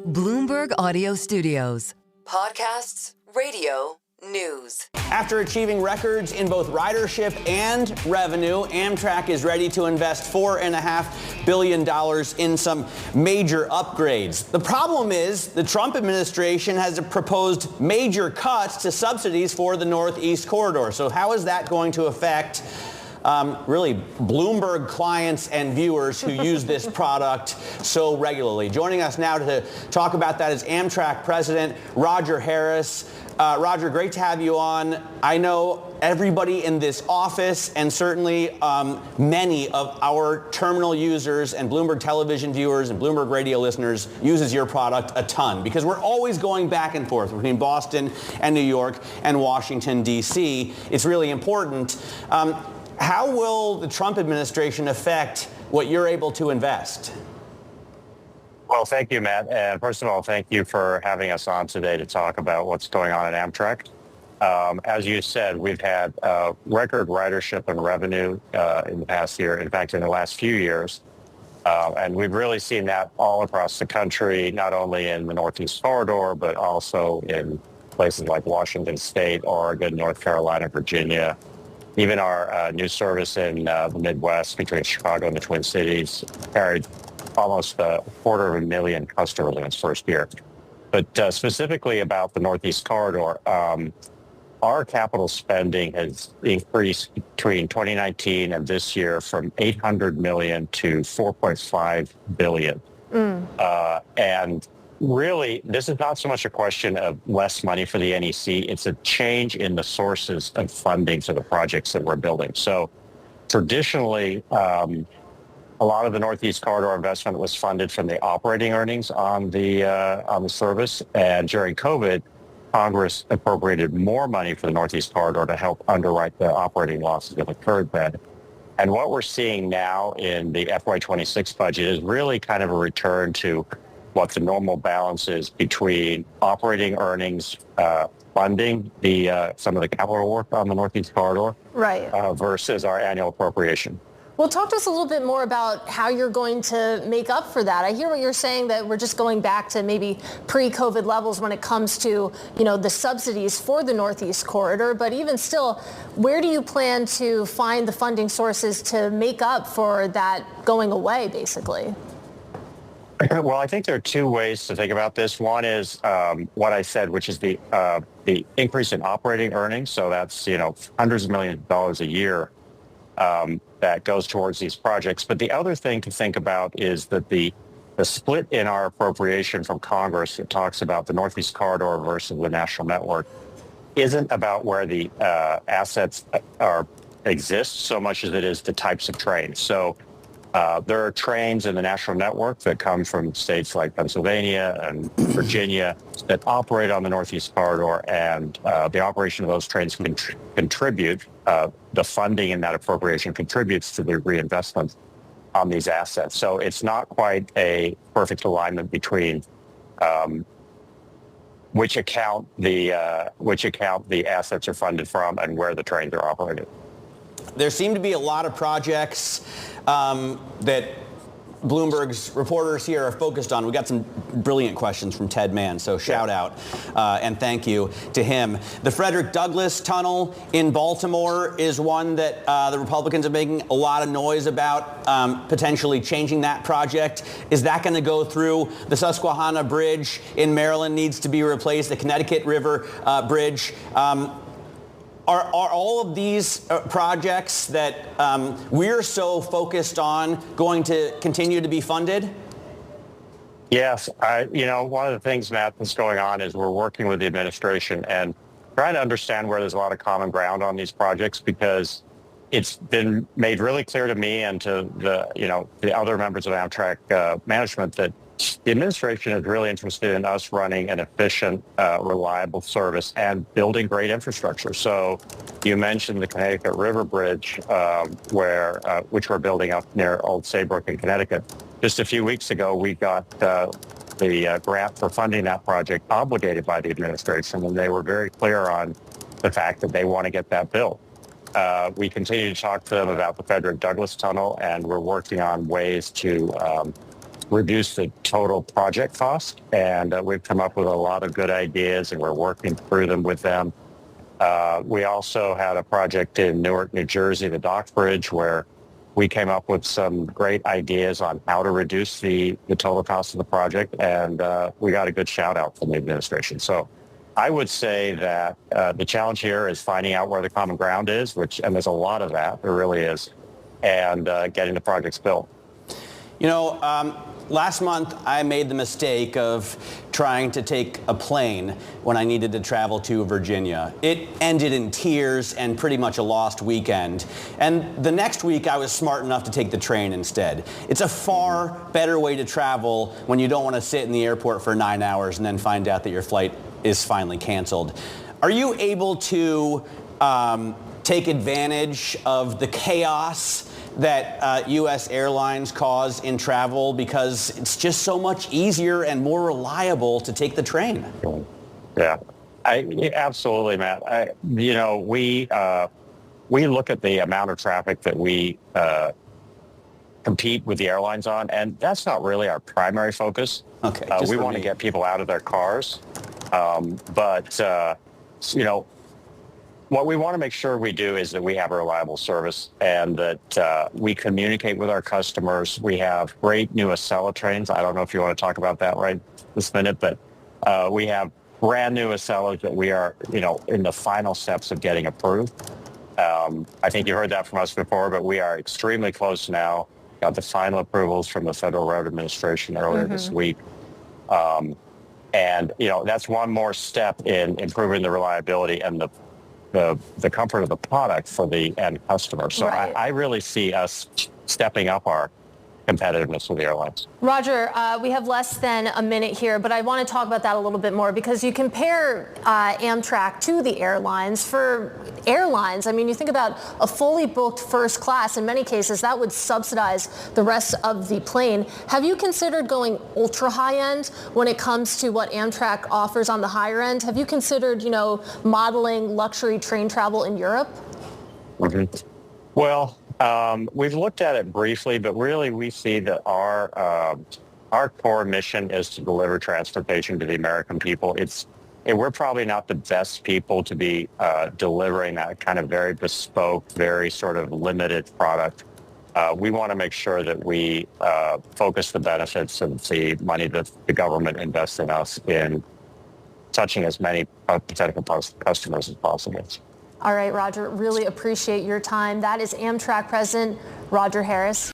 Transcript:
Bloomberg Audio Studios. Podcasts, radio, news. After achieving records in both ridership and revenue, Amtrak is ready to invest $4.5 billion in some major upgrades. The problem is the Trump administration has proposed major cuts to subsidies for the Northeast Corridor. So how is that going to affect really Bloomberg clients and viewers who use this product so regularly? Joining us now to talk about that is Amtrak President Roger Harris. Roger, great to have you on. I know everybody in this office and certainly many of our terminal users and Bloomberg television viewers and Bloomberg radio listeners uses your product a ton because we're always going back and forth between Boston and New York and Washington, D.C. It's really important. How will the Trump administration affect what you're able to invest? Well, thank you, Matt. And first of all, thank you for having us on today to talk about what's going on at Amtrak. As you said, we've had record ridership and revenue in the past year, in fact, in the last few years. And we've really seen that all across the country, not only in the Northeast Corridor, but also in places like Washington State, Oregon, North Carolina, Virginia. Even our new service in the Midwest between Chicago and the Twin Cities carried almost 250,000 customers in its first year. But specifically about the Northeast Corridor, our capital spending has increased between 2019 and this year from $800 million to $4.5 billion. And really, this is not so much a question of less money for the NEC. It's a change in the sources of funding for the projects that we're building. So traditionally, a lot of the Northeast Corridor investment was funded from the operating earnings on the service. And during COVID, Congress appropriated more money for the Northeast Corridor to help underwrite the operating losses that occurred then. And what we're seeing now in the FY26 budget is really kind of a return to what the normal balance is between operating earnings, funding some of the capital work on the Northeast Corridor, right, versus our annual appropriation. Well, talk to us a little bit more about how you're going to make up for that. I hear what you're saying, that we're just going back to maybe pre-COVID levels when it comes to, the subsidies for the Northeast Corridor. But even still, where do you plan to find the funding sources to make up for that going away, basically? Well, I think there are two ways to think about this. One is what I said, which is the increase in operating earnings. So that's, hundreds of millions of dollars a year that goes towards these projects. But the other thing to think about is that the split in our appropriation from Congress that talks about the Northeast Corridor versus the national network isn't about where the assets exist so much as it is the types of trains. So there are trains in the national network that come from states like Pennsylvania and Virginia that operate on the Northeast Corridor, and the operation of those trains can contribute, the funding in that appropriation contributes to the reinvestment on these assets. So it's not quite a perfect alignment between which account the assets are funded from and where the trains are operated. There seem to be a lot of projects that Bloomberg's reporters here are focused on. We got some brilliant questions from Ted Mann, so shout out and thank you to him. The Frederick Douglass Tunnel in Baltimore is one that the Republicans are making a lot of noise about, potentially changing that project. Is that going to go through? The Susquehanna Bridge in Maryland needs to be replaced, the Connecticut River Bridge. Are all of these projects that we're so focused on going to continue to be funded? Yes. One of the things, Matt, that's going on is we're working with the administration and trying to understand where there's a lot of common ground on these projects, because it's been made really clear to me and to the other members of Amtrak management that the administration is really interested in us running an efficient, reliable service and building great infrastructure. So you mentioned the Connecticut River Bridge, which we're building up near Old Saybrook in Connecticut. Just a few weeks ago, we got the grant for funding that project obligated by the administration, and they were very clear on the fact that they want to get that built. We continue to talk to them about the Frederick Douglass Tunnel, and we're working on ways to reduce the total project cost. And we've come up with a lot of good ideas, and we're working through them with them. We also had a project in Newark, New Jersey, the Dock Bridge, where we came up with some great ideas on how to reduce the total cost of the project, and we got a good shout out from the administration. So I would say that the challenge here is finding out where the common ground is, and there's a lot of that, there really is, and getting the projects built. You know, last month I made the mistake of trying to take a plane when I needed to travel to Virginia. It ended in tears and pretty much a lost weekend. And the next week I was smart enough to take the train instead. It's a far better way to travel when you don't want to sit in the airport for 9 hours and then find out that your flight is finally canceled. Are you able to take advantage of the chaos that U.S. airlines cause in travel, because it's just so much easier and more reliable to take the train? Yeah, absolutely, Matt. We look at the amount of traffic that we compete with the airlines on, and that's not really our primary focus. Okay, we want to get people out of their cars, what we want to make sure we do is that we have a reliable service, and that we communicate with our customers. We have great new Acela trains. I don't know if you want to talk about that right this minute, but we have brand new Acelas that we are, in the final steps of getting approved. I think you heard that from us before, but we are extremely close now. Got the final approvals from the Federal Road Administration earlier this week. That's one more step in improving the reliability and the comfort of the product for the end customer. So right. I really see us stepping up our competitiveness with the airlines. Roger, we have less than a minute here, but I want to talk about that a little bit more, because you compare Amtrak to the airlines. For airlines, I mean, you think about a fully booked first class. In many cases, that would subsidize the rest of the plane. Have you considered going ultra high end when it comes to what Amtrak offers on the higher end? Have you considered, modeling luxury train travel in Europe? Mm-hmm. Well, we've looked at it briefly, but really we see that our core mission is to deliver transportation to the American people. We're probably not the best people to be delivering that kind of very bespoke, very sort of limited product. We want to make sure that we focus the benefits of the money that the government invests in us in touching as many potential customers as possible. All right, Roger, really appreciate your time. That is Amtrak President Roger Harris.